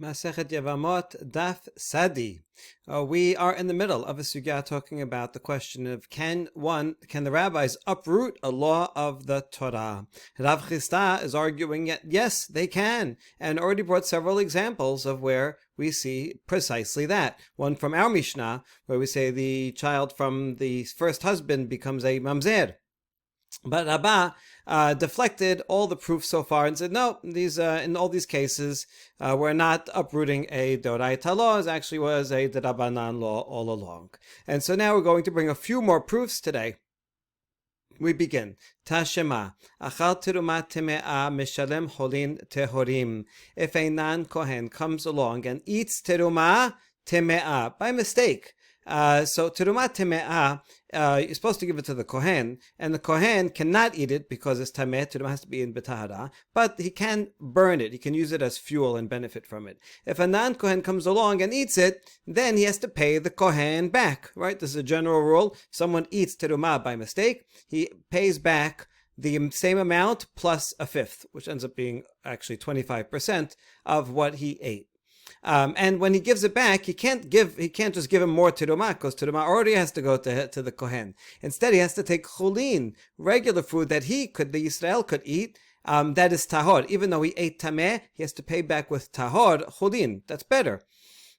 Masechet Yevamot Daf Sadi. We are in the middle of a sugya talking about the question of can the rabbis uproot a law of the Torah? Rav Chisda is arguing that yes, they can, and already brought several examples of where we see precisely that. One from our Mishnah, where we say the child from the first husband becomes a mamzer. But Rabbah deflected all the proof so far and said, no, in all these cases, we're not uprooting a Doraita law. It actually was a D'Rabbanan law all along. And so now we're going to bring a few more proofs today. We begin. Tashema. Achal teruma teme'a mishalem holin tehorim. If a non-Kohen comes along and eats teruma teme'a by mistake, so teruma teme'ah, you're supposed to give it to the Kohen, and the Kohen cannot eat it because it's tameh. Teruma has to be in betahara, but he can burn it. He can use it as fuel and benefit from it. If a non-Kohen comes along and eats it, then he has to pay the Kohen back, right? This is a general rule. If someone eats teruma by mistake, he pays back the same amount plus a fifth, which ends up being actually 25% of what he ate. And when he gives it back, he can't just give him more teruma, because teruma already has to go to the Kohen. Instead, he has to take chulin, regular food that the Israel could eat, that is tahor. Even though he ate tameh, he has to pay back with tahor, chulin. That's better.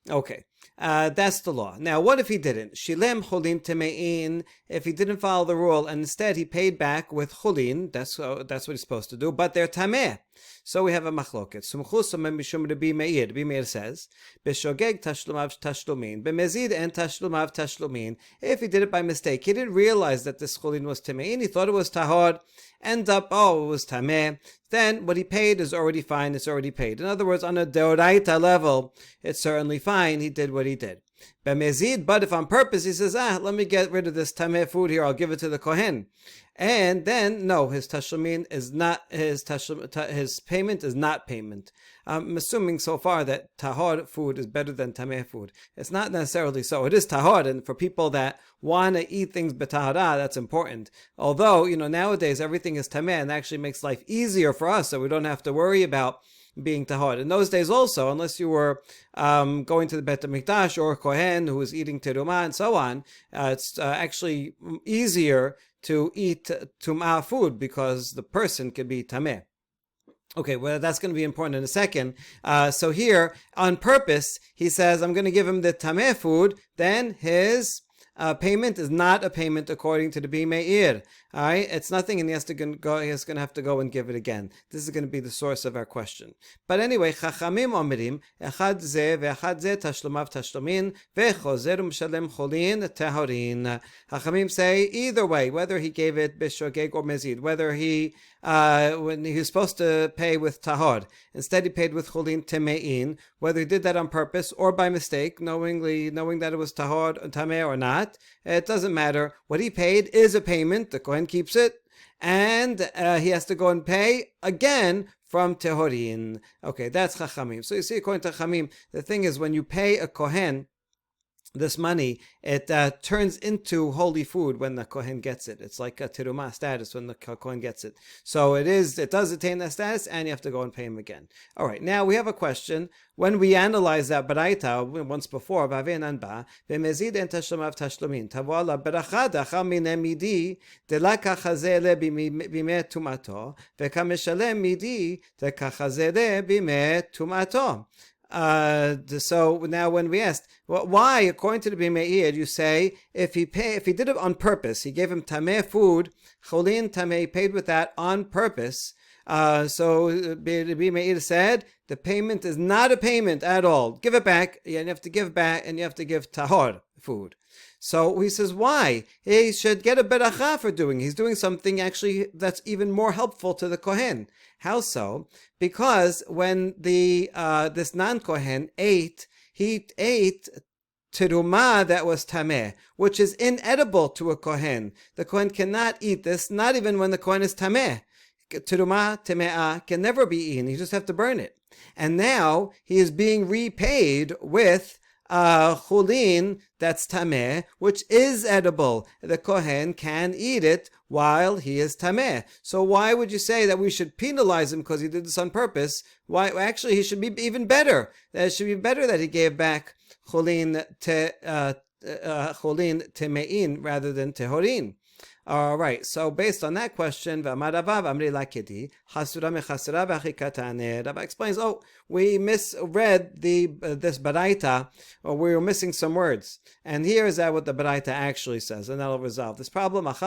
Okay, that's the law. Now, what if he didn't? Shilem chulin temein. If he didn't follow the rule, and instead he paid back with chulin, that's what he's supposed to do, but they're tameh. So we have a machloket. Sumchus mishum Rabbi Meir. Rabbi Meir says, "B'shogeg tashlumav tashlumin, b'mezid and tashlumav tashlumin." If he did it by mistake, he didn't realize that this chulin was tamein. He thought it was tahor. End up, it was tameh. Then what he paid is already fine. It's already paid. In other words, on a deoraita level, it's certainly fine. He did what he did. B'mezid, but if on purpose he says, let me get rid of this tameh food here, I'll give it to the Kohen. And then, no, his tashlumin is not, his payment is not payment. I'm assuming so far that tahor food is better than tameh food. It's not necessarily so. It is tahor, and for people that want to eat things b'tahara, that's important. Although, nowadays everything is tameh, and actually makes life easier for us, so we don't have to worry about being tahor. In those days also, unless you were going to the Bet HaMikdash or a Kohen who was eating teruma and so on, it's actually easier to eat tum'ah food because the person could be tameh. Okay, well, that's going to be important in a second. So here, on purpose, he says, I'm going to give him the tameh food, then his payment is not a payment according to the Rabbi Meir. All right, it's nothing, and he has to have to go and give it again. This is going to be the source of our question. But anyway, Chachamim omrim echad ze ve'echad ze tashlumav tashlumin ve'chozer u'mishalem cholin tehorin. Chachamim say either way, whether he gave it b'shogeg or mezid, whether when he was supposed to pay with tahor, instead he paid with cholin temein, whether he did that on purpose or by mistake, knowing that it was tahor tameh or not, it doesn't matter. What he paid is a payment. The Kohen keeps it, and he has to go and pay again from tehorin. Okay, that's Chachamim. So you see, according to Chachamim, the thing is, when you pay a Kohen this money, it turns into holy food when the Kohen gets it. It's like a teruma status when the Kohen gets it. So it does attain that status, and you have to go and pay him again. All right, now we have a question. When we analyze that baraita once before, b'mezid en tashlumav tashlumin tavo la beracha dachal mineh midi delakachazeh le bimeh tumato vekameshalem midi dekachazeh le bimeh tumato. So now when we asked, why, according to the Rabbi Meir, you say, if he did it on purpose, he gave him tameh food, cholin tameh, he paid with that on purpose. So Rabbi Meir said, the payment is not a payment at all. Give it back, and you have to give back, and you have to give tahor food. So he says, why? He should get a beracha for he's doing something actually that's even more helpful to the Kohen. How so? Because when this non-Kohen ate, he ate teruma that was tameh, which is inedible to a Kohen. The Kohen cannot eat this, not even when the Kohen is tameh. Teruma, teme'ah, can never be eaten. You just have to burn it. And now he is being repaid with chulin that's tameh, which is edible. The kohen can eat it while he is tameh. So why would you say that we should penalize him because he did this on purpose? Why? Actually, he should be even better. It should be better that he gave back chulin temein rather than tehorin. All right, so based on that question, Rabbi explains, we misread this baraita, or we were missing some words. And here is what the baraita actually says, and that'll resolve this problem. If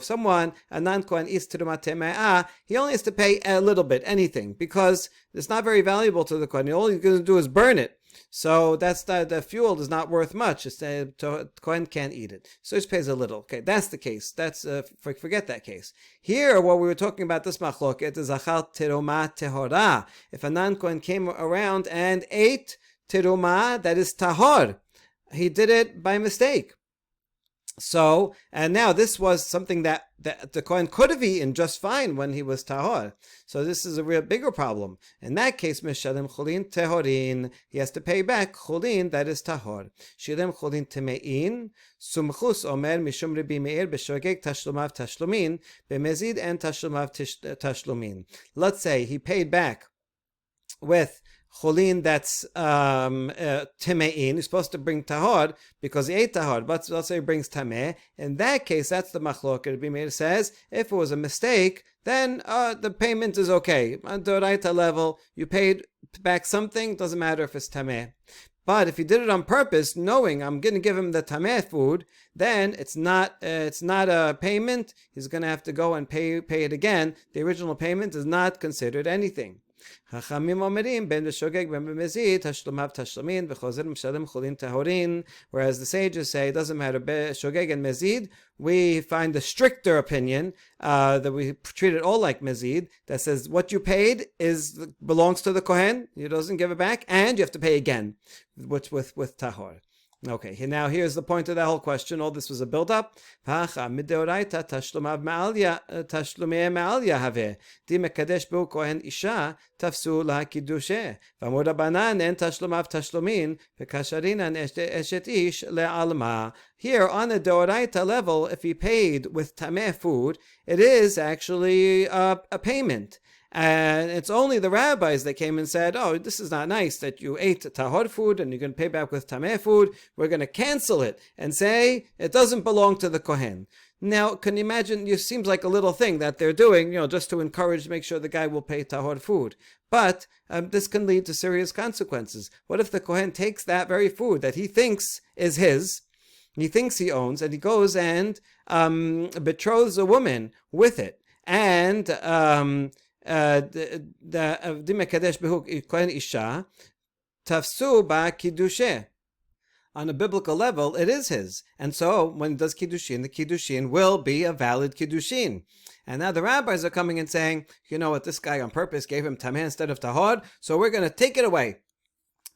someone, a non-Kohen, eats terumat teme'ah, he only has to pay a little bit, anything, because it's not very valuable to the Kohen. All he's going to do is burn it. So that's the fuel is not worth much. Kohen can't eat it, so he just pays a little. Okay, that's the case. That's forget that case. Here, what we were talking about this machloket is achal teruma tehora. If a non-Kohen came around and ate teruma that is tahor, he did it by mistake. So, and now this was something that the Kohen could have eaten just fine when he was tahor. So this is a real bigger problem. In that case, Mishalem chulin tehorin, he has to pay back chulin that is tahor. Shilem chulin temein, sumchus omer mishum Rabbi Meir b'shogeg tashlumav tashlumin, b'mezid and tashlumav tashlumin. Let's say he paid back with chulin that's temein. He's supposed to bring tahor because he ate tahor, but let's say he brings tameh. In that case, that's the machloket. Rabbi Meir says if it was a mistake, then the payment is okay. On the Doraita level, you paid back something, doesn't matter if it's tameh. But if he did it on purpose, knowing I'm going to give him the tameh food, then it's not a payment. He's going to have to go and pay it again. The original payment is not considered anything. Whereas the sages say it doesn't matter. Shogeg and mezid, we find the stricter opinion that we treat it all like mezid, that says what you paid belongs to the kohen. He doesn't give it back, and you have to pay again, with tahor. Okay, now here's the point of that whole question. All this was a build-up. Here, on the Deoraita level, if he paid with tameh food, it is actually a payment. And it's only the rabbis that came and said, this is not nice that you ate tahor food and you're going to pay back with tameh food. We're going to cancel it and say it doesn't belong to the kohen. Now, can you imagine, it seems like a little thing that they're doing, just to encourage, make sure the guy will pay tahor food. But this can lead to serious consequences. What if the kohen takes that very food that he thinks is his, he thinks he owns, and he goes and betroths a woman with it, and on a biblical level, it is his. And so, when he does kiddushin, the kiddushin will be a valid kiddushin. And now the rabbis are coming and saying, you know what, this guy on purpose gave him tameh instead of tahor, so we're going to take it away.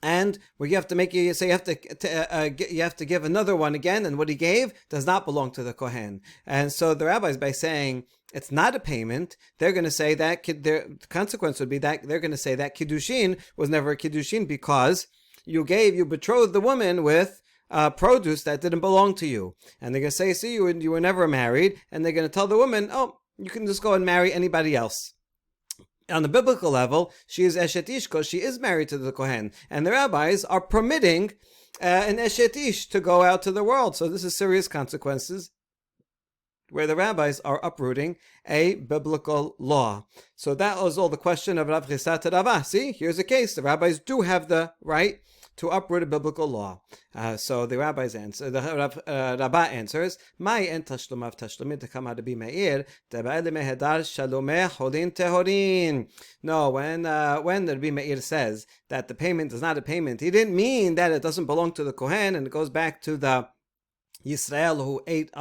And you have to you have to give another one again, and what he gave does not belong to the kohen. And so the rabbis, by saying it's not a payment, they're going to say that the consequence would be that they're going to say that kiddushin was never a kiddushin because you betrothed the woman with produce that didn't belong to you. And they're going to say, see, you were never married, and they're going to tell the woman, you can just go and marry anybody else. On the biblical level, she is Eshet Ish because she is married to the Kohen. And the rabbis are permitting an Eshet Ish to go out to the world. So this is serious consequences where the rabbis are uprooting a biblical law. So that was all the question of Rav Chisda to Rava. See, here's a case. The rabbis do have the right to uproot a biblical law. So the rabbis answer, Rabbah answers, "My en tashlumav tashlumin tekama Rabbi Meir tebaile mehedar shalomeh holin tehorin." No, when Rabbi Meir says that the payment is not a payment, he didn't mean that it doesn't belong to the kohen and it goes back to the Yisrael who ate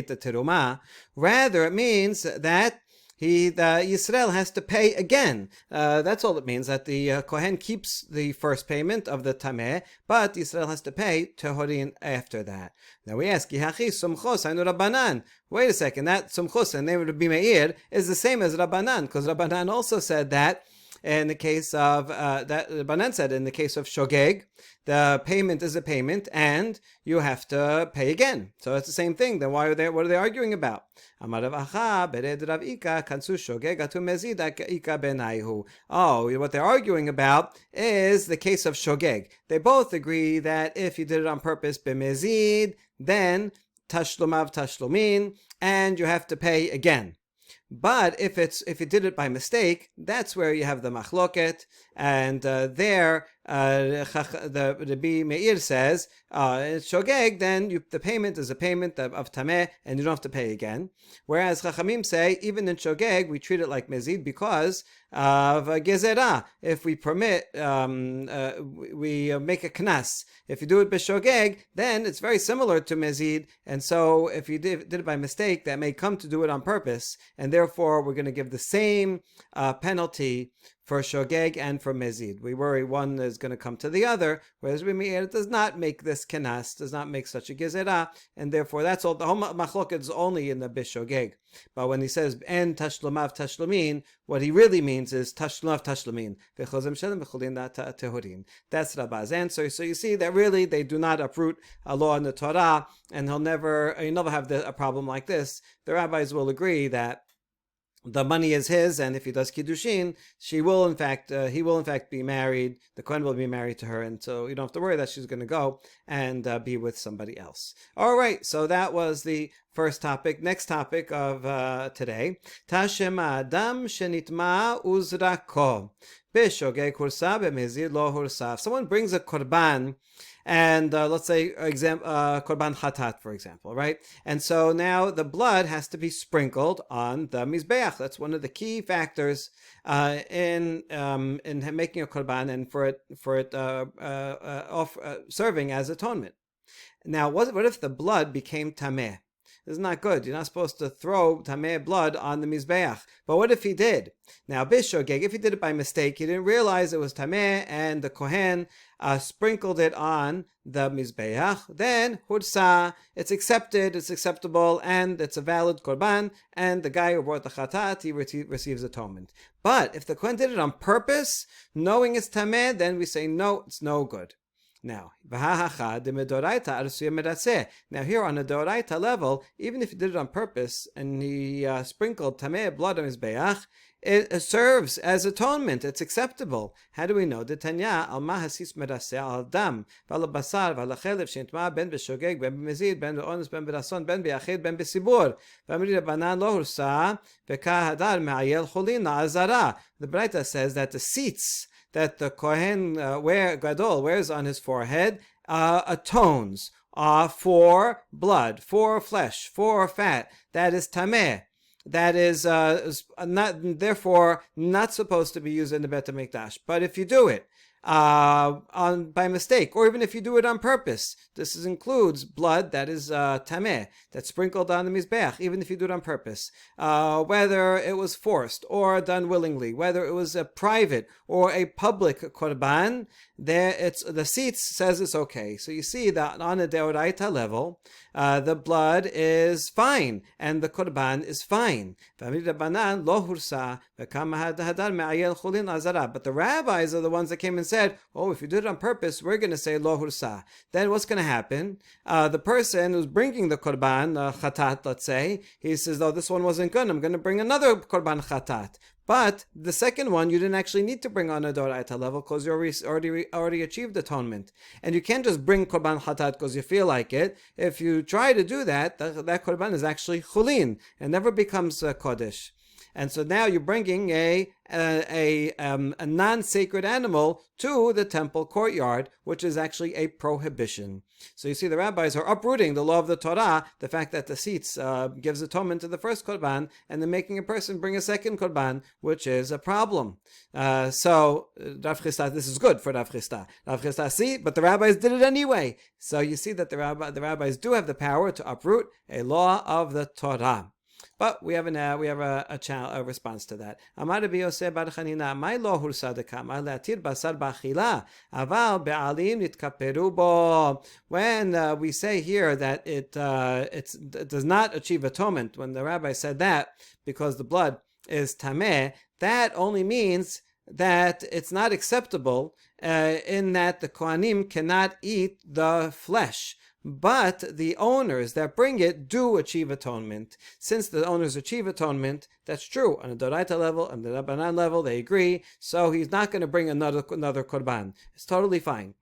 the terumah. Rather, it means that the Yisrael has to pay again. That's all it means, that the Kohen keeps the first payment of the Tameh, but Yisrael has to pay Tehorin after that. Now we ask, Yihachi Sumchos Hainu Rabbanan. Wait a second, that Sumchos, the name of Rabbi Meir, is the same as Rabbanan, because Rabbanan also said that In the case of that, Banan said, in the case of shogeg, the payment is a payment, and you have to pay again. So it's the same thing. Then what are they arguing about? Oh, what they're arguing about is the case of shogeg. They both agree that if you did it on purpose, b'mezid, then tashlumav tashlumin, and you have to pay again. But if you did it by mistake, that's where you have the machloket, and there the Rabbi Meir says shogeg, then the payment is a payment of tameh, and you don't have to pay again. Whereas Chachamim say even in shogeg we treat it like mezid because of gezerah. If we permit, we make a knas. If you do it b'shogeg, then it's very similar to mezid, and so if you did it by mistake, that may come to do it on purpose, and therefore we're going to give the same penalty for shogeg and for mezid. We worry one is going to come to the other, whereas it does not make this kenas, does not make such a gezerah, and therefore that's all. The whole machloket is only in the bishogeg. But when he says en tashlumav tashlumin, what he really means is tashlumav tashlumin. That's Rabbah's answer. So you see that really they do not uproot a law in the Torah, and you never have a problem like this. The rabbis will agree that the money is his, and if he does kiddushin, he will in fact be married. The Kohen will be married to her, and so you don't have to worry that she's going to go and be with somebody else. All right, so that was the first topic. Next topic of today: Tashem Adam shenitma uzrako b'shogeg hursa b'mezid lo hursa. If someone brings a korban, and let's say korban chatat, for example, right? And so now the blood has to be sprinkled on the mizbeach. That's one of the key factors in making a korban and for it serving as atonement. Now, what if the blood became tameh? This is not good. You're not supposed to throw tameh blood on the mizbeach. But what if he did? Now, bishogeg, if he did it by mistake, he didn't realize it was tameh, and the kohen sprinkled it on the mizbeach, then hursa, it's accepted, it's acceptable, and it's a valid korban, and the guy who brought the chatat, he receives atonement. But if the kohen did it on purpose, knowing it's tameh, then we say no, it's no good. Now, here on a Doraita level, even if he did it on purpose and he sprinkled tameh blood on his beach, it serves as atonement. It's acceptable. How do we know? Detanya al mahasis merase al dam val basar val chelev shentma ben b'shogeg ben b'mezid ben b'onos ben b'rason ben b'yachid ben b'sibur v'amri Rabbanan lo hursa v'ka hadar me'ayel cholin azara. The Braita says that the seats that the Kohen Gadol wears on his forehead atones for blood, for flesh, for fat. That is tameh. That is therefore not supposed to be used in the Bet HaMikdash. But if you do it by mistake, or even if you do it on purpose, this includes blood that is tameh, that's sprinkled on the mizbeach, even if you do it on purpose, whether it was forced or done willingly, whether it was a private or a public korban, the seats says it's okay. So you see that on a deoraita level, the blood is fine and the korban is fine. But the rabbis are the ones that came and said, oh, if you did it on purpose, we're going to say lo hursa. Then what's going to happen? The person who's bringing the korban chatat, let's say, he says, oh, this one wasn't good, I'm going to bring another korban chatat. But the second one, you didn't actually need to bring on a doraita level because you already achieved atonement. And you can't just bring korban chatat because you feel like it. If you try to do that, that korban is actually chulin and never becomes kodesh. And so now you're bringing a non-sacred animal to the temple courtyard, which is actually a prohibition. So you see, the rabbis are uprooting the law of the Torah, the fact that the seats gives atonement to the first korban, and then making a person bring a second korban, which is a problem. So Rav Chisda, this is good for Rav Chisda. Rav Chisda, see, but the rabbis did it anyway. So you see that the rabbis do have the power to uproot a law of the Torah. But we have a response to that. Amar Rabbi Yosef bar Chanina, my lo hursa dekama le'atir basar b'achila, aval be'alim nitkaperu bo. When we say here that it does not achieve atonement, when the rabbi said that because the blood is tameh, that only means that it's not acceptable in that the Kohanim cannot eat the flesh. But the owners that bring it do achieve atonement. Since the owners achieve atonement, that's true. On a Doraita level, on the Rabbanan level, they agree. So he's not going to bring another korban. It's totally fine.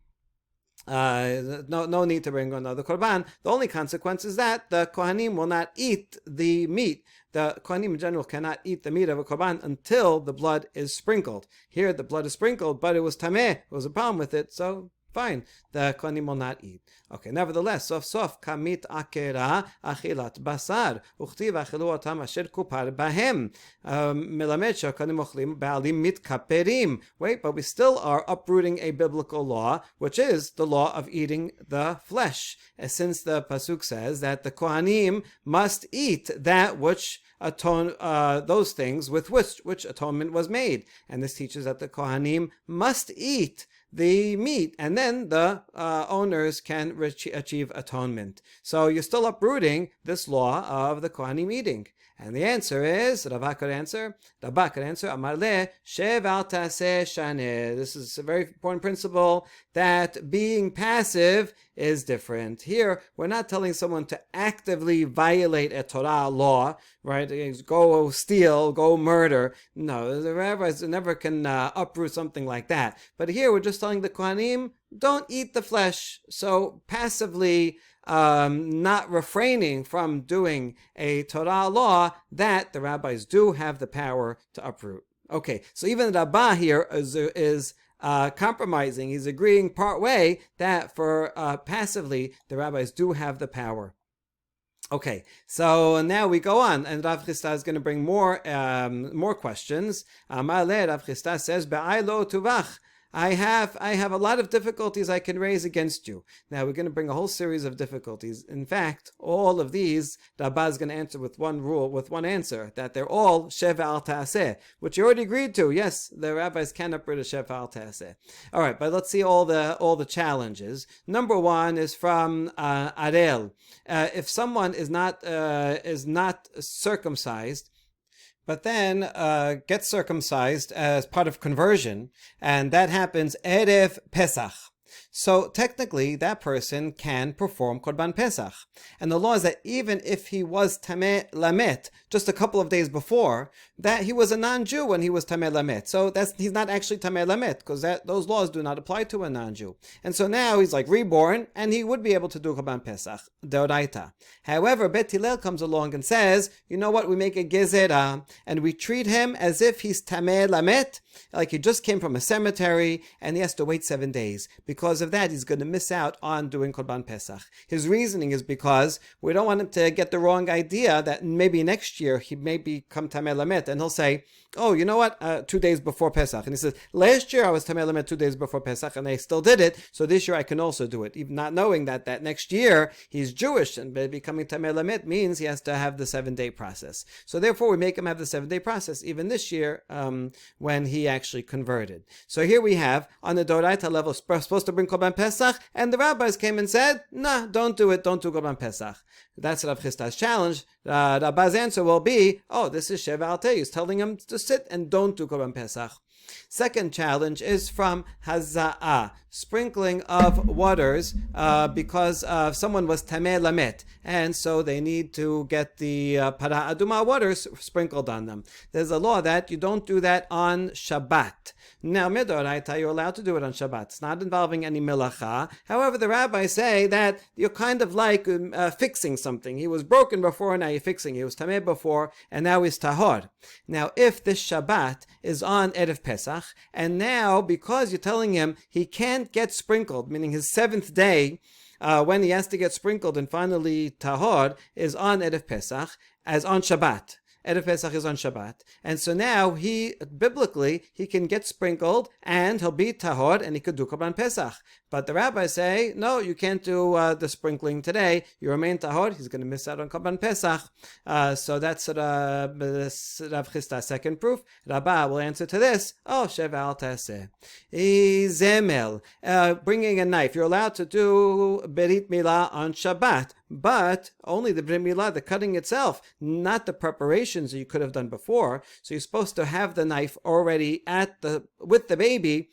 No need to bring another korban. The only consequence is that the Kohanim will not eat the meat. The Kohanim in general cannot eat the meat of a korban until the blood is sprinkled. Here the blood is sprinkled, but it was tameh. There was a problem with it, so fine. The Kohanim will not eat. Okay, nevertheless, sof kamit akera achilat basar uchtiv achilu otam asher kupar bahem melamed shekohanim ochlim ba'alim mitkaperim. Wait, but we still are uprooting a biblical law, which is the law of eating the flesh, since the pasuk says that the Kohanim must eat that which those things with which atonement was made, and this teaches that the Kohanim must eat the meat, and then the owners can achieve atonement. So you're still uprooting this law of the Kohanim eating. And the answer is, Rabba could answer, Amar le, shev al taseh shaneh. This is a very important principle, that being passive is different. Here, we're not telling someone to actively violate a Torah law, right? Go steal, go murder. No, the rabbis never can uproot something like that. But here, we're just telling the Kohanim, don't eat the flesh. So passively, not refraining from doing a Torah law, that the rabbis do have the power to uproot. Okay, so even Rabbah here is compromising. He's agreeing part way that for passively, the rabbis do have the power. Okay, so now we go on, and Rav Chisda is going to bring more questions. Amar le, Rav Chisda says, Be'ai lo tuvach. I have a lot of difficulties I can raise against you. Now we're going to bring a whole series of difficulties. In fact, all of these, Rabbah is going to answer with one rule, with one answer, that they're all sheva al ta'aseh, which you already agreed to. Yes, the rabbis can uproot a sheva al ta'aseh. All right, but let's see all the challenges. Number one is from Arel. If someone is not circumcised, but then gets circumcised as part of conversion, and that happens Erev Pesach. So technically, that person can perform Korban Pesach. And the law is that even if he was Tameh Lamet just a couple of days before, that he was a non-Jew when he was Tameh Lamet. So he's not actually Tameh Lamet, because those laws do not apply to a non-Jew. And so now he's like reborn, and he would be able to do Korban Pesach, Deoraita. However, Bet Hillel comes along and says, you know what, we make a Gezerah, and we treat him as if he's Tameh Lamet, like he just came from a cemetery, and he has to wait 7 days. Because of that, he's going to miss out on doing Korban Pesach. His reasoning is because we don't want him to get the wrong idea that maybe next year he may become Tameh Lamet, and he'll say, oh, you know what, 2 days before Pesach. And he says, last year I was Tameh Lamet 2 days before Pesach, and I still did it, so this year I can also do it. Even not knowing that next year he's Jewish, and becoming Tameh Lamet means he has to have the 7-day process. So therefore we make him have the 7-day process, even this year, when he actually converted. So here we have, on the Doraita level, supposed to bring Korban Pesach, and the rabbis came and said, nah, don't do it, don't do Korban Pesach. That's Rav Chisda's challenge. Rabbah's answer will be, oh, this is Sheva al Teh. He's telling him to sit and don't do Korban Pesach. Second challenge is from Haza'ah, sprinkling of waters because someone was Tameh Lamet, and so they need to get the Para Aduma waters sprinkled on them. There's a law that you don't do that on Shabbat. Now, Midoraita, you're allowed to do it on Shabbat. It's not involving any melacha. However, the rabbis say that you're kind of like fixing something. He was broken before, now you're fixing. He was Tameh before, and now he's Tahor. Now, if this Shabbat is on Erev Pesach, and now, because you're telling him he can't get sprinkled, meaning his 7th day, when he has to get sprinkled and finally Tahor, is on Erev Pesach, as on Shabbat. Erev Pesach is on Shabbat. And so now biblically, he can get sprinkled and he'll be Tahor and he could do Korban Pesach. But the rabbis say, no, you can't do the sprinkling today. You remain tahor. He's going to miss out on Korban Pesach. So that's Rav Chista's second proof. Rabbah will answer to this. Oh, sheval taseh. Zemel, bringing a knife. You're allowed to do berit milah on Shabbat, but only the berit milah, the cutting itself, not the preparations that you could have done before. So you're supposed to have the knife already with the baby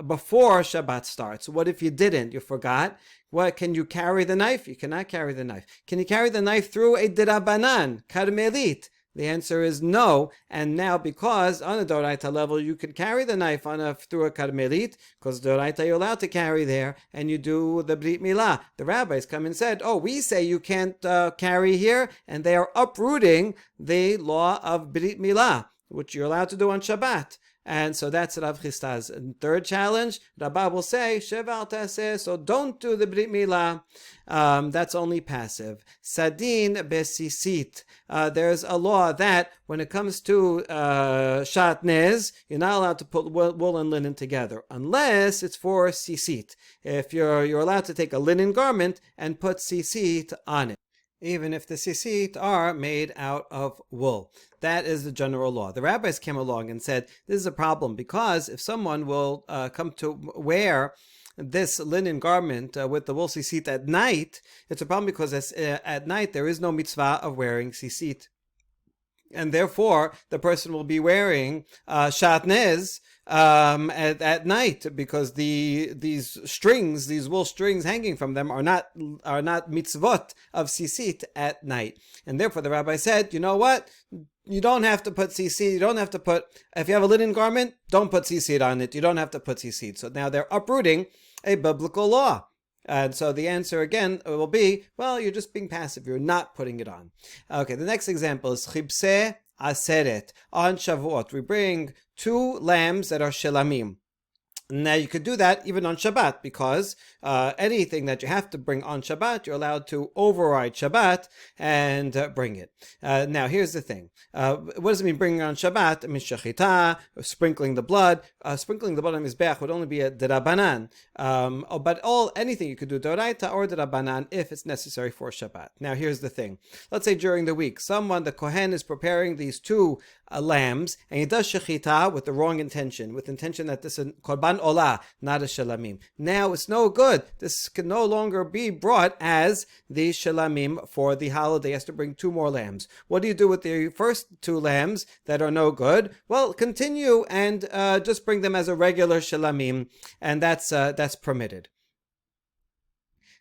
before Shabbat starts. What if you didn't? You forgot? What, can you carry the knife? You cannot carry the knife. Can you carry the knife through a dirabanan, karmelit? The answer is no. And now, because on a doraita level, you can carry the knife through a karmelit, because doraita you're allowed to carry there, and you do the brit milah. The rabbis come and said, oh, we say you can't carry here, and they are uprooting the law of brit milah, which you're allowed to do on Shabbat. And so that's Rav Chista's third challenge. Rabbah will say, sheval taseh, so don't do the brit milah. That's only passive. Sadin besisit. There's a law that when it comes to shatnez, you're not allowed to put wool and linen together unless it's for sisit. If you're allowed to take a linen garment and put sisit on it, even if the sisit are made out of wool. That is the general law. The rabbis came along and said, this is a problem because if someone will come to wear this linen garment with the wool sisit at night, it's a problem because at night there is no mitzvah of wearing sisit. And therefore, the person will be wearing shatnez at night, because these wool strings hanging from them are not mitzvot of sisit at night. And therefore, the rabbi said, you know what? You don't have to put sisit. You don't have to put, if you have a linen garment, don't put sisit on it. You don't have to put sisit. So now they're uprooting a biblical law. And so the answer again will be, well, you're just being passive. You're not putting it on. Okay, the next example is chibseh aseret. On Shavuot, we bring 2 lambs that are shelamim. Now you could do that even on Shabbat, because anything that you have to bring on Shabbat, you're allowed to override Shabbat and bring it. Now here's the thing. What does it mean bringing on Shabbat? It means shechita, sprinkling the blood. Sprinkling the blood on mizbeach would only be a derabanan. But anything you could do doraita or derabanan if it's necessary for Shabbat. Now here's the thing. Let's say during the week, the kohen is preparing these 2 lambs, and he does shechita with the wrong intention, with intention that this is korban olah, not a shelamim. Now it's no good. This can no longer be brought as the shelamim for the holiday. He has to bring 2 more lambs. What do you do with the first 2 lambs that are no good? Well, continue and just bring them as a regular shelamim, and that's permitted.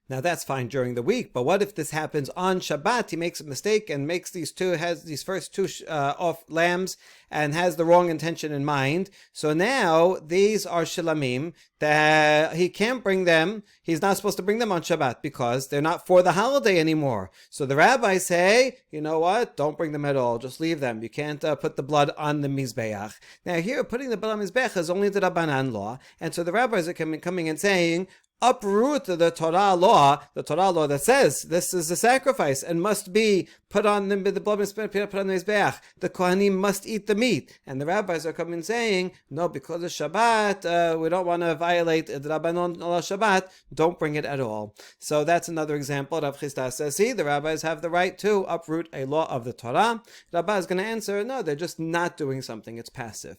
Now that's fine during the week, but what if this happens on Shabbat? He makes a mistake and has these first 2 off lambs and has the wrong intention in mind. So now these are shilamim that he can't bring them. He's not supposed to bring them on Shabbat because they're not for the holiday anymore. So the rabbis say, you know what? Don't bring them at all. Just leave them. You can't put the blood on the mizbeach. Now here, putting the blood on the mizbeach is only the Rabbanan law, and so the rabbis are coming and saying, uproot the Torah law that says this is a sacrifice and must be put on the blood put on the mizbeach. The kohanim must eat the meat, and the rabbis are coming saying, no, because of Shabbat, we don't want to violate the Rabbanon Shabbat. Don't bring it at all. So that's another example. Rav Chista says, see, the rabbis have the right to uproot a law of the Torah. Rabbah is going to answer, no, they're just not doing something. It's passive.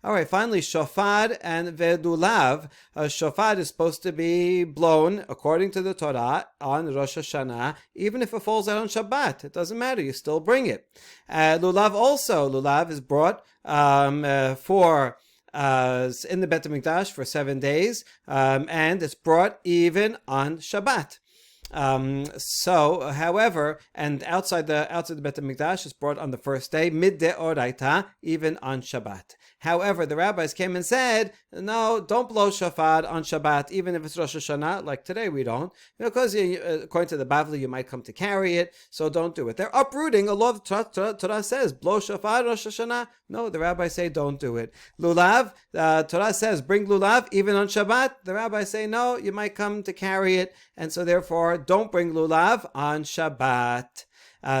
All right, finally, shofar and vedulav. Shofar is supposed to be blown according to the Torah on Rosh Hashanah, even if it falls out on Shabbat. It doesn't matter, you still bring it. Lulav is brought for in the Bet HaMikdash for 7 days, and it's brought even on Shabbat. However, and outside the Bet HaMikdash is brought on the first day, mid-de'oraita, even on Shabbat. However, the rabbis came and said, no, don't blow shofar on Shabbat, even if it's Rosh Hashanah, like today we don't, because according to the Bavli, you might come to carry it, so don't do it. They're uprooting a law of Torah says, blow shofar Rosh Hashanah. No, the rabbis say, don't do it. Lulav, Torah says, bring lulav even on Shabbat. The rabbis say, no, you might come to carry it, and so therefore, don't bring lulav on Shabbat.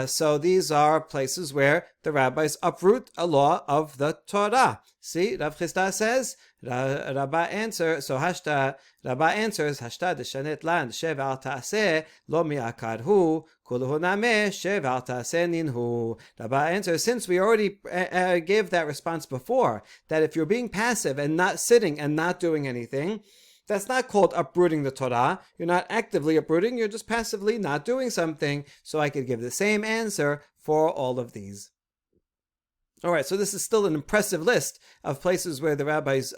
So these are places where the rabbis uproot a law of the Torah. See, Rav Chista says, Rabba answers, Hashta deshanet lan shev al ta'aseh lo mi'akar hu kuluhu nameh shev al ta'aseh ninhu. Rabba answers, since we already gave that response before, that if you're being passive and not sitting and not doing anything, that's not called uprooting the Torah. You're not actively uprooting, you're just passively not doing something. So I could give the same answer for all of these. All right, so this is still an impressive list of places where the rabbis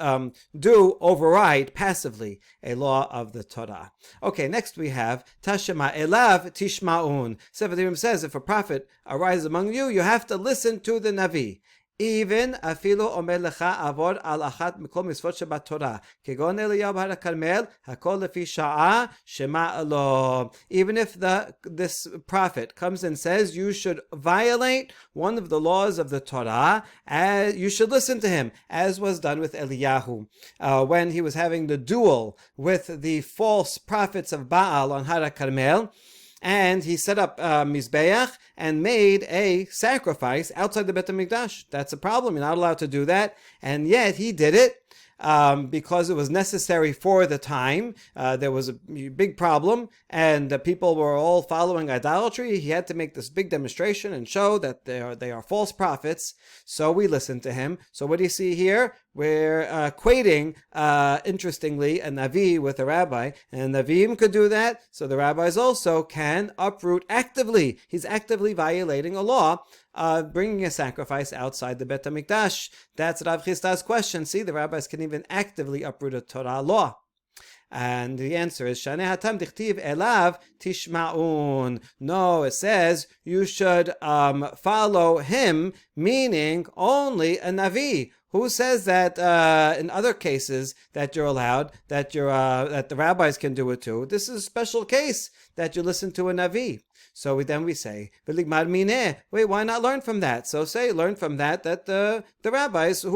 do override passively a law of the Torah. Okay, next we have Tashema Elav Tishma'un. Sefer Devarim says, if a prophet arises among you, you have to listen to the Navi. Even afilu omer lecha avod al achat mikol mitzvot shebat Torah kegon Eliyahu har Karmel hakol lefi sha'a shema alo. Even if this prophet comes and says you should violate one of the laws of the Torah, you should listen to him, as was done with Eliyahu when he was having the duel with the false prophets of Baal on Har Karmel. And he set up Mizbeach and made a sacrifice outside the Beit HaMikdash. That's a problem. You're not allowed to do that. And yet he did it because it was necessary for the time. There was a big problem, and people were all following idolatry. He had to make this big demonstration and show that they are false prophets. So we listened to him. So what do you see here? We're equating, interestingly, a Navi with a rabbi. And Navim could do that, so the rabbis also can uproot actively. He's actively violating a law, bringing a sacrifice outside the Beit HaMikdash. That's Rav Chista's question. See, the rabbis can even actively uproot a Torah law. And the answer is, Shaneh hatam dichtiv elav tishma'un. No, it says you should follow him, meaning only a Navi. Who says that in other cases that you're allowed, that the rabbis can do it too? This is a special case that you listen to a Navi. So then we say, wait, why not learn from that? So learn from that the rabbis, there's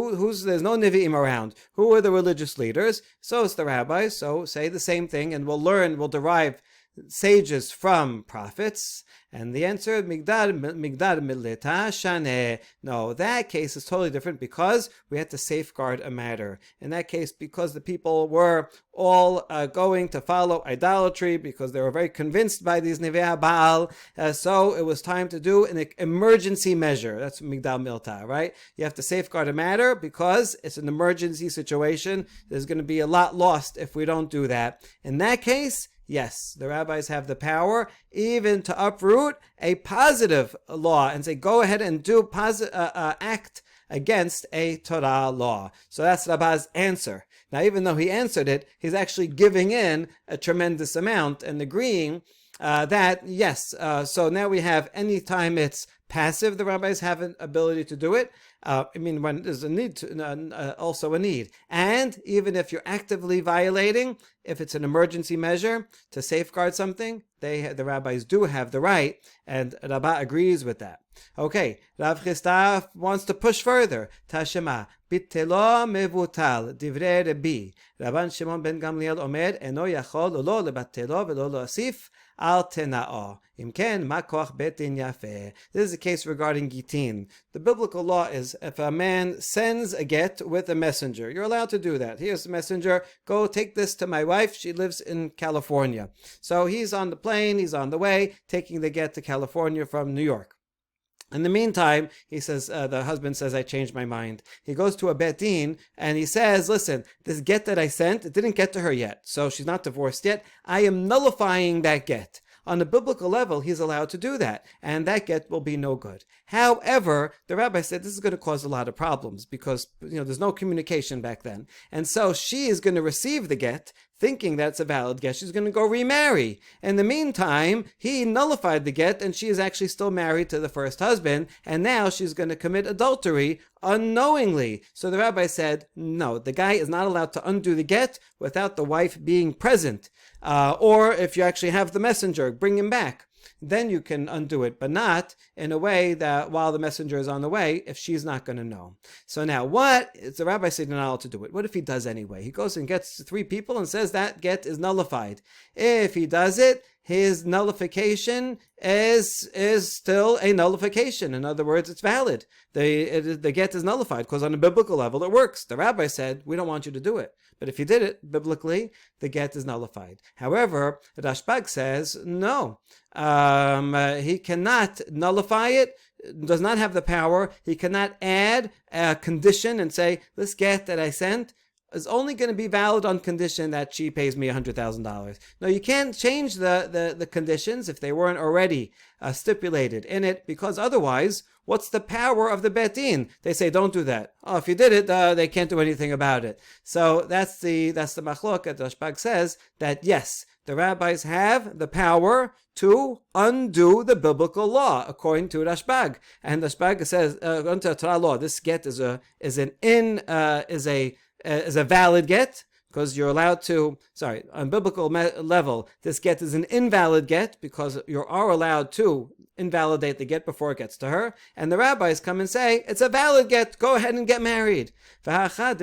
no Nevi'im around. Who are the religious leaders? So it's the rabbis. So say the same thing, and we'll derive sages from prophets. And the answer, migdar mileta shaneh. No, that case is totally different because we had to safeguard a matter. In that case, because the people were all going to follow idolatry, because they were very convinced by these Nevi'ah Baal, so it was time to do an emergency measure. That's migdar milta, right? You have to safeguard a matter because it's an emergency situation. There's going to be a lot lost if we don't do that. In that case, yes, the rabbis have the power even to uproot a positive law and say, go ahead and do act against a Torah law. So that's Rabba's answer. Now, even though he answered it, he's actually giving in a tremendous amount and agreeing that, yes, so now we have any time it's passive, the rabbis have an ability to do it. When there's a need, also a need. And even if you're actively violating, if it's an emergency measure to safeguard something, the rabbis do have the right, and Rabbah agrees with that. Okay, Rav Chista wants to push further. Tashema, bitelo mevutal, divrei Rabbi. Rabban Shimon ben Gamliel omer, eno yachol lo lebatelo velo leosif al tena'o. Imken ma koach betin yafeh. This is a case regarding gitin. The biblical law is if a man sends a get with a messenger, you're allowed to do that. Here's the messenger, go take this to my wife, she lives in California. So he's on the plane, he's on the way, taking the get to California from New York. In the meantime, he says, the husband says, I changed my mind. He goes to a bet din and he says, listen, this get that I sent, it didn't get to her yet. So she's not divorced yet. I am nullifying that get. On a biblical level, he's allowed to do that, and that get will be no good. However, the rabbi said this is going to cause a lot of problems because there's no communication back then. And so she is going to receive the get, thinking that's a valid get. She's going to go remarry. In the meantime, he nullified the get, and she is actually still married to the first husband, and now she's going to commit adultery unknowingly. So the rabbi said, no, the guy is not allowed to undo the get without the wife being present. Or if you actually have the messenger, bring him back. Then you can undo it, but not in a way that while the messenger is on the way, if she's not going to know. So now the rabbi said you're not allowed to do it. What if he does anyway? He goes and gets 3 people and says that get is nullified. If he does it, his nullification is still a nullification. In other words, it's valid. The get is nullified because on a biblical level it works. The rabbi said, we don't want you to do it. But if you did it biblically, the get is nullified. However, Rashbag says, no, he cannot nullify it, does not have the power. He cannot add a condition and say, this get that I sent is only going to be valid on condition that she pays me $100,000. No, you can't change the conditions if they weren't already stipulated in it, because otherwise, what's the power of the Bet Din? They say, don't do that. Oh, if you did it, they can't do anything about it. So that's the machlok that Rashbag says that yes, the rabbis have the power to undo the biblical law, according to Rashbag. And Rashbag says, according to Torah law, this get is a valid get, because you're allowed to, on biblical level, this get is an invalid get, because you are allowed to invalidate the get before it gets to her. And the rabbis come and say, it's a valid get, go ahead and get married. On Doraita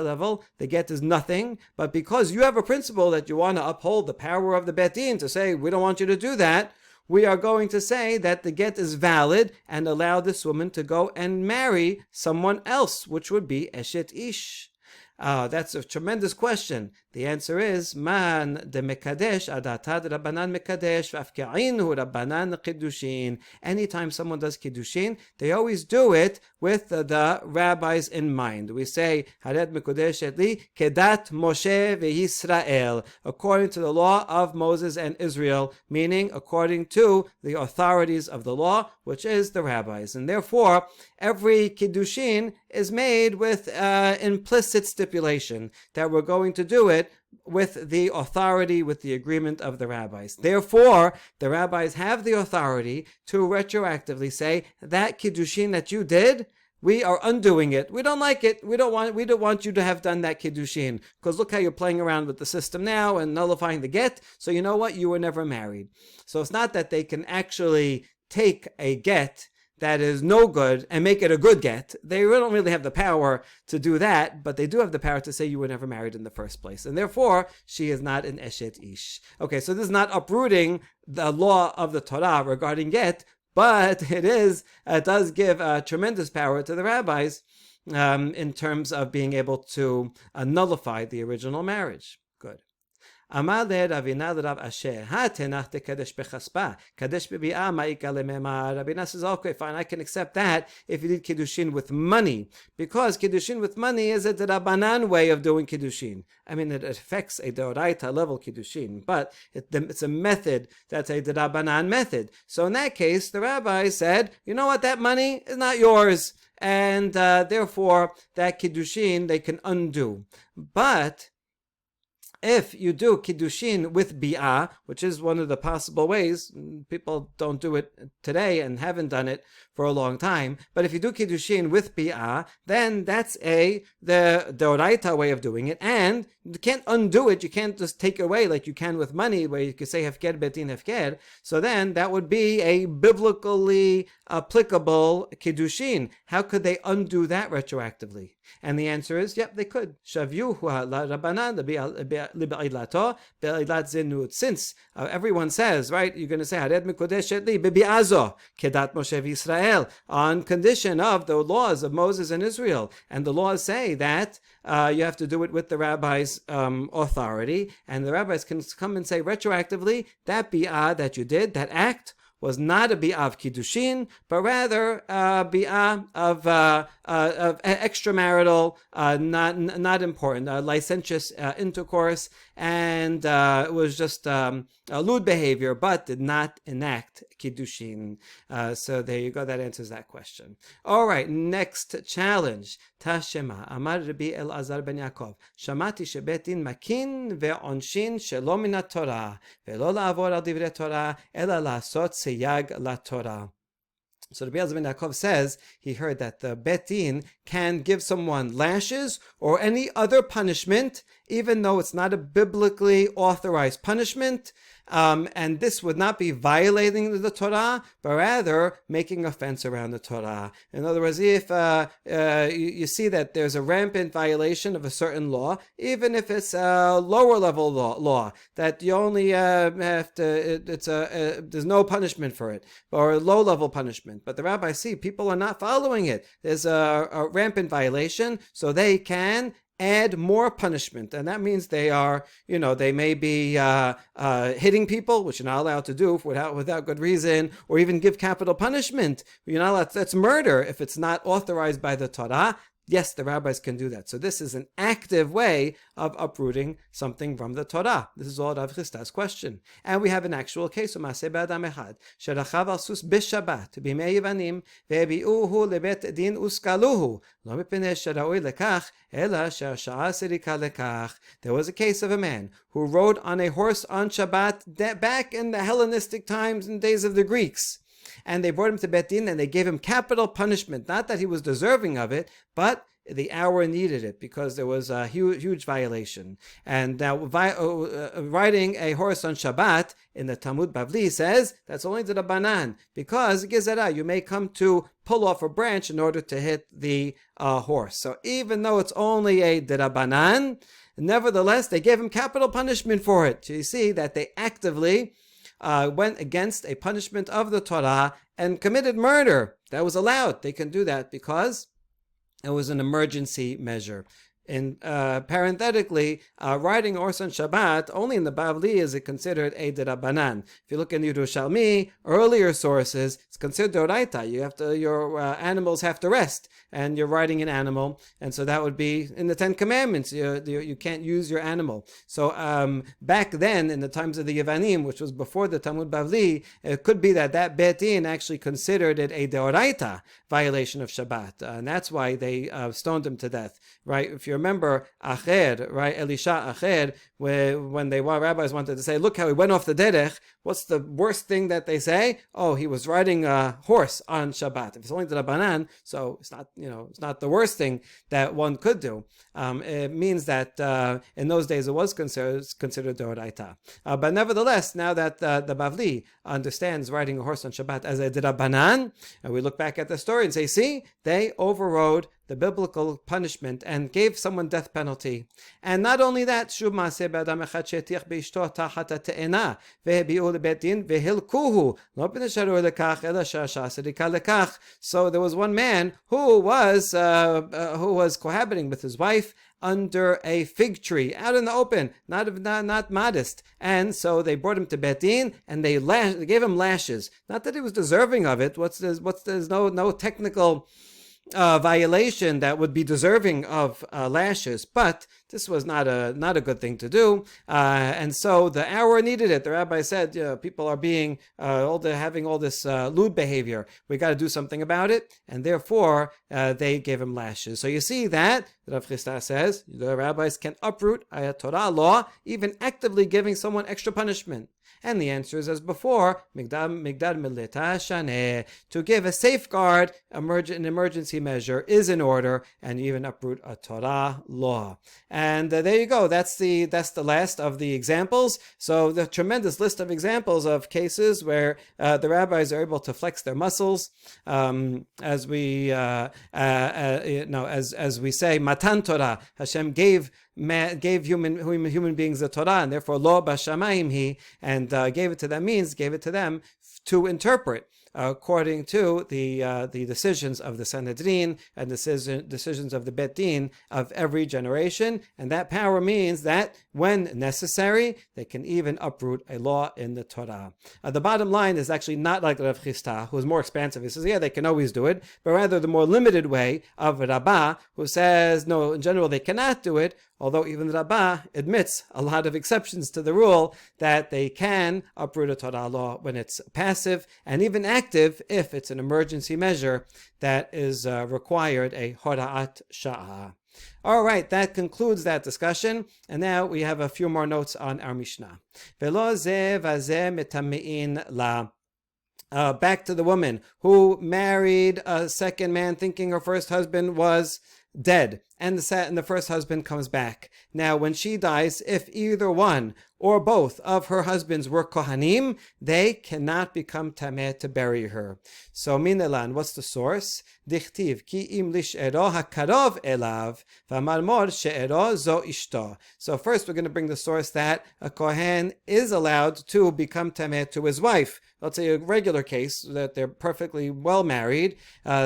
level, the get is nothing, but because you have a principle that you want to uphold the power of the Bet Din to say, we don't want you to do that, we are going to say that the get is valid and allow this woman to go and marry someone else, which would be Eshet Ish. That's a tremendous question. The answer is man de mekadesh adatad rabbanan mekadesh v'afke'inu rabbanan kiddushin. Anytime someone does kiddushin, they always do it with the rabbis in mind. We say hared mekadesh etli kedat Moshe veYisrael, according to the law of Moses and Israel, meaning according to the authorities of the law, which is the rabbis. And therefore, every kiddushin is made with implicit stipulation that we're going to do it with the authority, with the agreement of the rabbis. Therefore, the rabbis have the authority to retroactively say that kiddushin that you did, we are undoing it. We don't like it. We don't want you to have done that kiddushin, because look how you're playing around with the system now and nullifying the get. So you know what? You were never married. So it's not that they can actually take a get that is no good and make it a good get. They don't really have the power to do that, but they do have the power to say you were never married in the first place. And therefore, she is not an Eshet Ish. Okay, so this is not uprooting the law of the Torah regarding get, but it does give tremendous power to the rabbis in terms of being able to nullify the original marriage. Good. Amar le Ravina le Rav Asher, ha tenach tekadesh bechaspa, kadesh bebi'ah ma'ika lememar. Ravina says, okay, fine, I can accept that if you did kiddushin with money, because kiddushin with money is a Rabbanan way of doing kiddushin. I mean, it affects a Doraita level kiddushin, but it's a method that's a Rabbanan method. So in that case, the rabbi said, you know what, that money is not yours, and therefore that kiddushin they can undo. But if you do kiddushin with bi'ah, which is one of the possible ways, people don't do it today and haven't done it for a long time, but if you do kiddushin with bi'ah, then that's the Doraita way of doing it, and you can't undo it. You can't just take it away like you can with money, where you can say hefker betin hefker. So then that would be a biblically applicable kiddushin. How could they undo that retroactively? And the answer is, yep, they could. Since everyone says, right, you're going to say hared mikodesh etli bebi'azo kedat Moshe v'Yisrael, on condition of the laws of Moses and Israel, and the laws say that you have to do it with the rabbi's authority, and the rabbis can come and say retroactively that bi'ah that you did, that act, was not a bi'ah of kiddushin, but rather a bi'ah of extramarital, not important, licentious intercourse, and it was just lewd behavior, but did not enact kiddushin. So there you go. That answers that question. All right, next challenge. Tashema Amar Rabbi Elazar ben Yaakov Shamati shebetin makin ve'onshin shelo min haTorah ve'lo la'avor al divrei Torah ela la'asot seyag laTorah. So Rabbi Elazar ben Yaakov says he heard that the Bet Din can give someone lashes or any other punishment, even though it's not a biblically authorized punishment, And this would not be violating the Torah, but rather making a fence around the Torah. In other words, if you see that there's a rampant violation of a certain law, even if it's a lower level law that you only have to, there's no punishment for it, or a low level punishment, but the rabbis see people are not following it. There's a rampant violation, so they can add more punishment, and that means they are, they may be hitting people, which you're not allowed to do without good reason, or even give capital punishment. You're not allowed. That's murder if it's not authorized by the Torah. Yes, the rabbis can do that. So this is an active way of uprooting something from the Torah. This is all Rav Chista's question. And we have an actual case of Maaseh B'Adam Echad, Sherachav al sus b'Shabbat, b'Yimei Yevanim, ve'ebi'uhu lebet din uskaluhu, lo mipnei shera'oi lekach, ela she'asha'a serika lekach. There was a case of a man who rode on a horse on Shabbat back in the Hellenistic times and days of the Greeks. And they brought him to Bet Din, and they gave him capital punishment. Not that he was deserving of it, but the hour needed it because there was a huge violation. And now riding a horse on Shabbat in the Talmud Bavli says that's only the Rabbanan, because Gezerah, you may come to pull off a branch in order to hit the horse. So even though it's only a Rabbanan, nevertheless they gave him capital punishment for it. So you see that they actively went against a punishment of the Torah and committed murder. That was allowed. They can do that because it was an emergency measure. And parenthetically, riding a horse on Shabbat, only in the Bavli is it considered a D'Rabbanan. If you look in Yerushalmi, earlier sources, it's considered D'Oraita. Your animals have to rest, and you're riding an animal, and so that would be in the Ten Commandments. You can't use your animal. So back then, in the times of the Yevanim, which was before the Talmud Bavli, it could be that Bet Din actually considered it a D'Oraita violation of Shabbat, and that's why they stoned him to death. Right? If you remember Acher, right? Elisha Acher, when rabbis wanted to say, look how he went off the derech, what's the worst thing that they say? Oh, he was riding a horse on Shabbat. If it's only the Rabbanan, so it's not the worst thing that one could do. It means that in those days it was considered D'Oraita. But nevertheless, now that the Bavli understands riding a horse on Shabbat as a D'Rabbanan, and we look back at the story and say, see, they overrode the biblical punishment and gave someone death penalty. And not only that, so there was one man who was cohabiting with his wife under a fig tree out in the open, not modest, and so they brought him to Bet Din and they gave him lashes. Not that he was deserving of it. There's no technical violation that would be deserving of lashes, but this was not a good thing to do, and so the hour needed it. The rabbi said, people are being having all this lewd behavior. We got to do something about it, and therefore they gave him lashes. So you see that Rav Chista says the rabbis can uproot a Torah law, even actively giving someone extra punishment. And the answer is as before, migdar mileta shaneh, to give a safeguard, an emergency measure is in order, and even uproot a Torah law. And there you go. That's the last of the examples. So the tremendous list of examples of cases where the rabbis are able to flex their muscles, as we say, Matan Torah. Hashem gave human beings the Torah, and therefore lo b'shamayim he, and gave it to them to interpret according to the decisions of the Sanhedrin and decisions of the Bet Din of every generation. And that power means that when necessary, they can even uproot a law in the Torah. The bottom line is actually not like Rav Chista, who is more expansive. He says, yeah, they can always do it, but rather the more limited way of Rabbah, who says, no, in general, they cannot do it, although even Rabbah admits a lot of exceptions to the rule that they can uproot a Torah law when it's passive and even active if it's an emergency measure that is required, a hora'at sha'ah. All right, that concludes that discussion. And now we have a few more notes on our Mishnah. Velo ze vazeh metamein la. Back to the woman who married a second man thinking her first husband was dead, and the first husband comes back. Now, when she dies, if either one or both of her husbands were Kohanim, they cannot become tameh to bury her. So, minelan, what's the source? Dichtiv ki im lish'ero hakarov elav v'marmor she'ero zo ishto. So first we're going to bring the source that a Kohen is allowed to become tameh to his wife. Let's say a regular case that they're perfectly well married.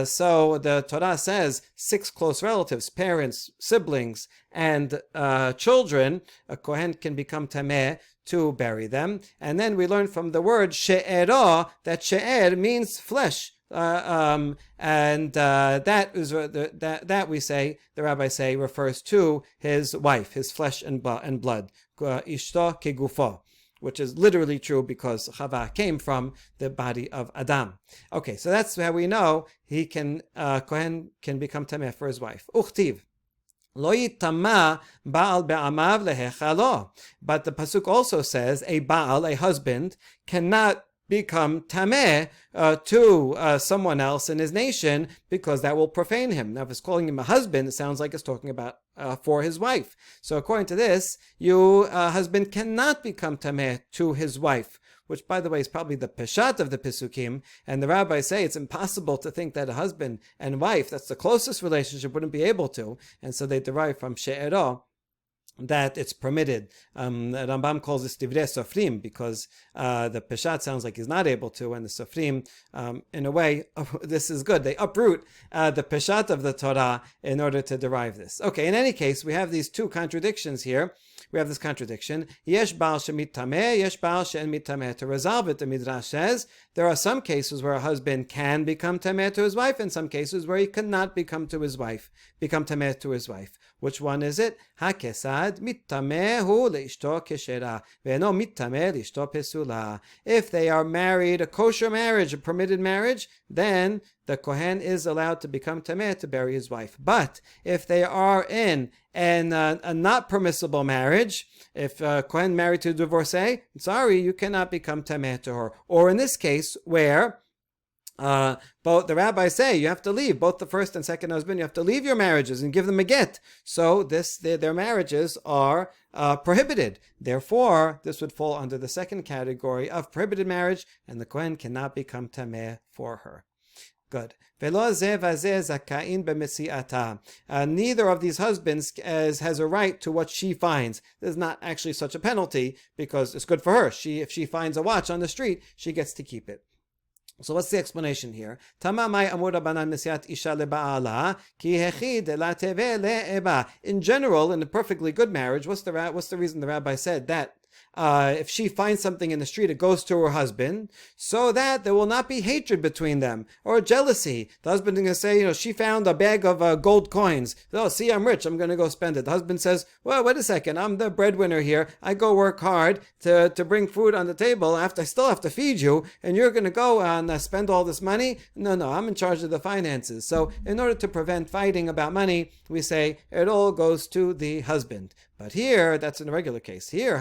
So the Torah says 6 close relatives, parents, siblings, and children, a Kohen can become tameh to bury them. And then we learn from the word she'ero that she'er means flesh. That is that we say, the rabbis say, refers to his wife, his flesh and blood. Ishto kegufo, which is literally true because Chava came from the body of Adam. Okay, so that's how we know Kohen can become tameh for his wife. Uchtiv. Lo yitama Baal be'amav lehechalo. But the pasuk also says a Baal, a husband, cannot become tameh to someone else in his nation because that will profane him. Now, if it's calling him a husband, it sounds like it's talking about for his wife. So according to this, husband cannot become tameh to his wife, which, by the way, is probably the peshat of the Pesukim. And the rabbis say it's impossible to think that a husband and wife, that's the closest relationship, wouldn't be able to. And so they derive from she'ero that it's permitted. Rambam calls this divrei sofrim because the peshat sounds like he's not able to, and the sofrim, in a way, this is good. They uproot the peshat of the Torah in order to derive this. Okay, in any case, we have these 2 contradictions here. We have this contradiction. Yesh baal shemit tameh, yesh baal she'en mit tameh. To resolve it, the Midrash says, there are some cases where a husband can become tameh to his wife, and some cases where he cannot become tameh to his wife. Which one is it? Hakesad mittameh hu leishto keshera ve'eno mittameh leishto pesula. If they are married, a kosher marriage, a permitted marriage, then the Kohen is allowed to become tameh to bury his wife. But if they are in a not permissible marriage, if a Kohen married to a divorcee, sorry, you cannot become tameh to her. Or in this case, where both the rabbis say you have to leave, both the first and second husband, you have to leave your marriages and give them a get. So their marriages are prohibited. Therefore, this would fall under the second category of prohibited marriage, and the Kohen cannot become tameh for her. Good. Neither of these husbands has a right to what she finds. There's not actually such a penalty because it's good for her. If she finds a watch on the street, she gets to keep it. So what's the explanation here? In general, in a perfectly good marriage, what's the reason the rabbi said that if she finds something in the street, it goes to her husband, so that there will not be hatred between them or jealousy. The husband is going to say, she found a bag of gold coins. Oh, see, I'm rich. I'm going to go spend it. The husband says, well, wait a second. I'm the breadwinner here. I go work hard to bring food on the table. I still have to feed you, and you're going to go and spend all this money? No, I'm in charge of the finances. So in order to prevent fighting about money, we say it all goes to the husband. But here, that's in a regular case. Here,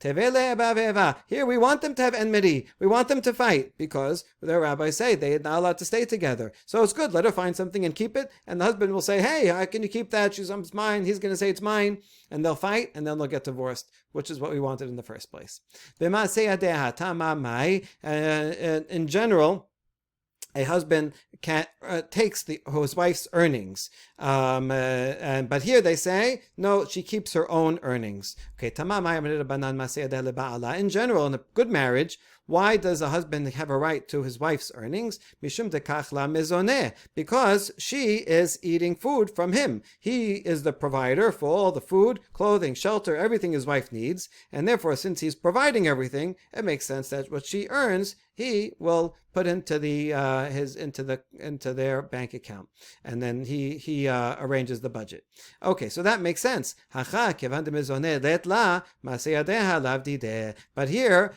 here we want them to have enmity. We want them to fight because the rabbis say they are not allowed to stay together. So it's good. Let her find something and keep it. And the husband will say, hey, how can you keep that? It's mine. He's going to say it's mine. And they'll fight and then they'll get divorced, which is what we wanted in the first place. In general, a husband takes his wife's earnings, but here they say no, she keeps her own earnings. Okay, in general, in a good marriage, why does a husband have a right to his wife's earnings? Because she is eating food from him. He is the provider for all the food, clothing, shelter, everything his wife needs, and therefore, since he's providing everything, it makes sense that what she earns, he will put into their bank account, and then he arranges the budget. Okay, so that makes sense. But here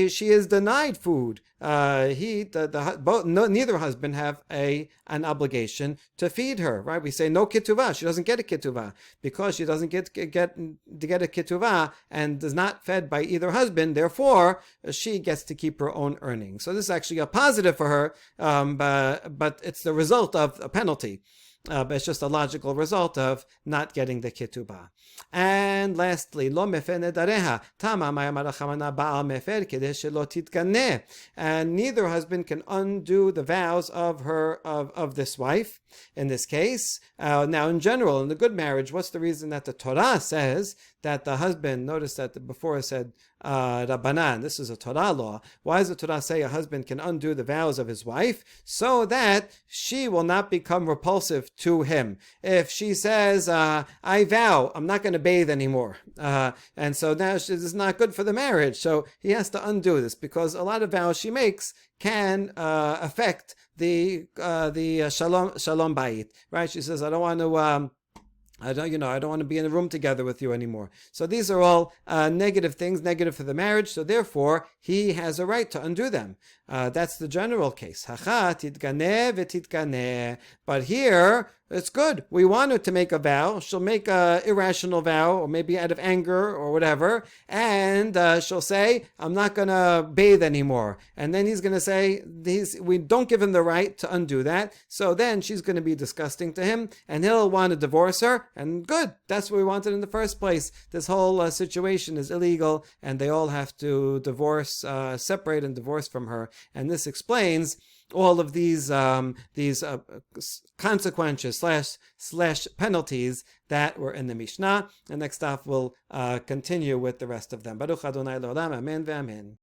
she is denied food. Neither husband have an obligation to feed her, right? We say no ketuvah. She doesn't get a ketuvah because she doesn't get a ketuvah and is not fed by either husband. Therefore, she gets to keep her own earnings. So this is actually a positive for her, but it's the result of a penalty. but it's just a logical result of not getting the ketubah. And lastly, lo mefer nedareha, tama ma'amar ba'al mefer kedei shelo titganeh. And neither husband can undo the vows of this wife. In this case, now in general, in the good marriage, what's the reason that the Torah says that the husband? Notice that before it said Rabbanan. This is a Torah law. Why does the Torah say a husband can undo the vows of his wife? So that she will not become repulsive to him. If she says, I vow, I'm not going to bathe anymore. And so now this is not good for the marriage. So he has to undo this because a lot of vows she makes can affect the shalom bayit. Right? She says, I don't want to I don't want to be in a room together with you anymore. So these are all negative things, negative for the marriage. So therefore, he has a right to undo them. That's the general case. But here, it's good. We want her to make a vow. She'll make an irrational vow, or maybe out of anger or whatever. And she'll say, I'm not going to bathe anymore. And then he's going to say, we don't give him the right to undo that. So then she's going to be disgusting to him, and he'll want to divorce her. And good. That's what we wanted in the first place. This whole situation is illegal, and they all have to divorce, separate and divorce from her. And this explains all of these consequences slash penalties that were in the Mishnah. And next off we'll continue with the rest of them. Baruch Adonai L'olam, Amen ve'Amen.